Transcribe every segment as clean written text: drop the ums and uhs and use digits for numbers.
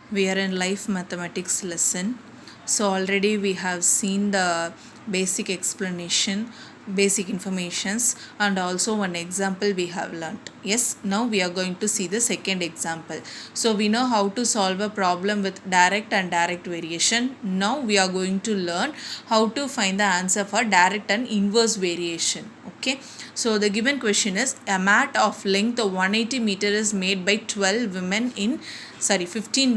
We are in life mathematics lesson. So already we have seen the basic explanation, basic informations, and also one example we have learnt. Yes, now we are going to see the second example. So we know how to solve a problem with direct and direct variation. Now we are going to learn how to find the answer for direct and inverse variation. Okay, so the given question is a mat of length of 180 meter is made by 15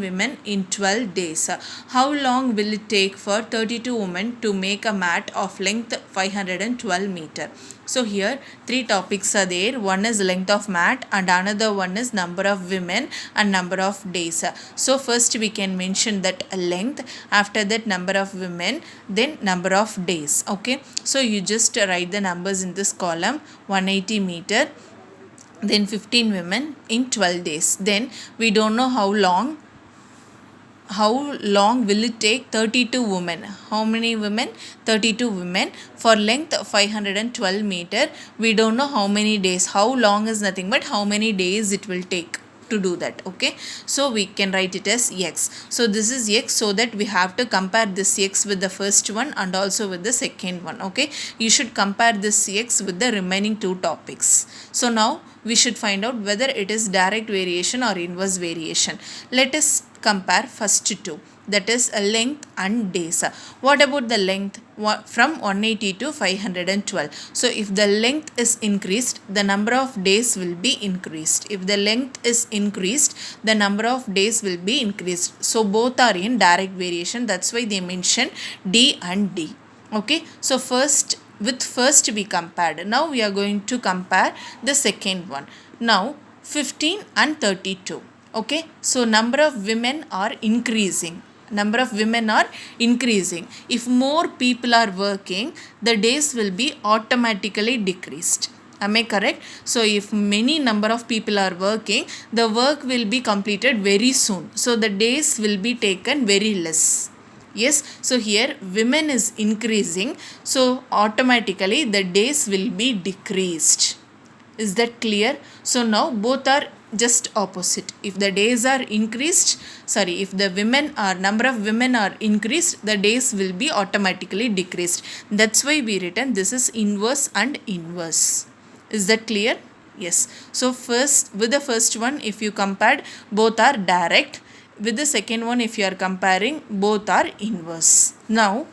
women in 12 days. How long will it take for 32 women to make a mat of length 512 meter? So here three topics are there. One is length of mat and another one is number of women and number of days. So first we can mention that length, after that number of women, then number of days. Okay, so you just write the numbers in this column. 180 meter, then 15 women in 12 days. Then we don't know how long will it take 32 women. How many women? 32 women for length 512 meter. We don't know how many days. How long is nothing but how many days it will take to do that. Okay, so we can write it as x. So this is x, so that we have to compare this x with the first one and also with the second one. Okay, you should compare this x with the remaining two topics. So now we should find out whether it is direct variation or inverse variation. Let us compare first two, that is a length and days. What about the length? From 180 to 512. So if the length is increased, the number of days will be increased. If the length is increased, the number of days will be increased. So both are in direct variation. That's why they mention D and D. Okay, so first we compared. Now we are going to compare the second one. Now 15 and 32. Okay, so number of women are increasing. If more people are working, the days will be automatically decreased. Am I correct? So if many number of people are working, the work will be completed very soon. So the days will be taken very less. Yes, so here women is increasing, so automatically the days will be decreased. Is that clear? So now both are just opposite. If the days are increased, if the number of women are increased, the days will be automatically decreased. That's why we written this is inverse and inverse. Is that clear? Yes. So with the first one, if you compared, both are direct. With the second one, if you are comparing, both are inverse. Now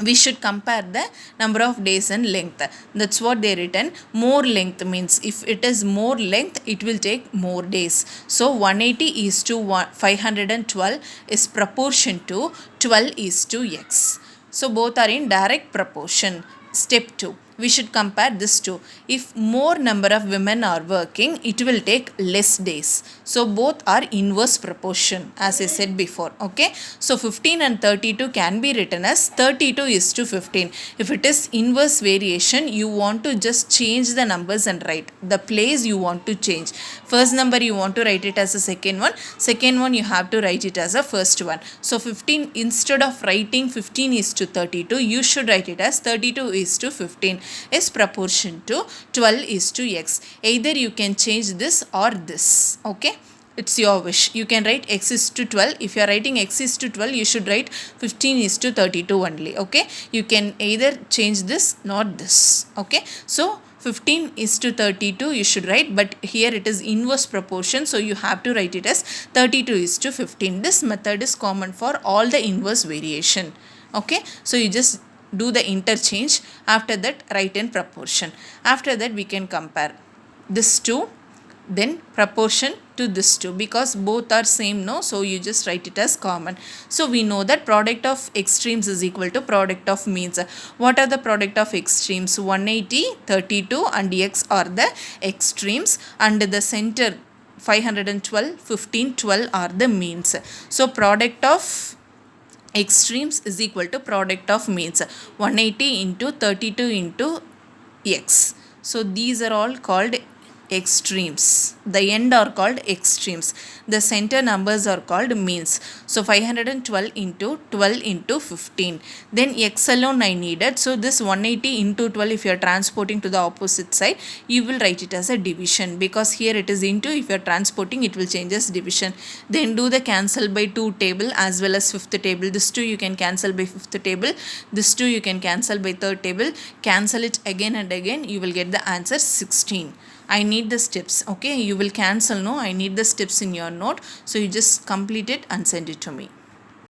we should compare the number of days and length. That's what they written. More length means if it is more length, it will take more days. So 180 is to 512 is proportion to 12 is to x. So both are in direct proportion. Step 2. We should compare this two. If more number of women are working, it will take less days. So both are inverse proportion, as I said before. Okay. So 15 and 32 can be written as 32 is to 15. If it is inverse variation, you want to just change the numbers and write the place you want to change. First number you want to write it as a second one. Second one you have to write it as a first one. So 15, instead of writing 15 is to 32, you should write it as 32 is to 15 is proportion to 12 is to x. Either you can change this or this. Okay, it's your wish. You can write x is to 12. If you are writing x is to 12, you should write 15 is to 32 only. Okay, you can either change this, not this. Okay, so 15 is to 32 you should write, but here it is inverse proportion, so you have to write it as 32 is to 15. This method is common for all the inverse variation. Okay, so you just do the interchange. After that, write in proportion. After that, we can compare this two, then proportion to this two, because both are same, no? So you just write it as common. So we know that product of extremes is equal to product of means. What are the product of extremes? 180, 32 and x are the extremes, and the center 512, 15, 12 are the means. So product of extremes is equal to product of means, 180 into 32 into x. So these are all called extremes. The end are called extremes. The center numbers are called means. So 512 into 12 into 15. Then x alone I needed. So this 180 into 12, if you are transporting to the opposite side, you will write it as a division, because here it is into, if you are transporting it will change as division. Then do the cancel by 2 table as well as 5th table. This 2 you can cancel by 5th table. This 2 you can cancel by 3rd table. Cancel it again and again. You will get the answer 16. I need the steps. Okay, you will cancel. No, I need the steps in your note. So you just complete it and send it to me.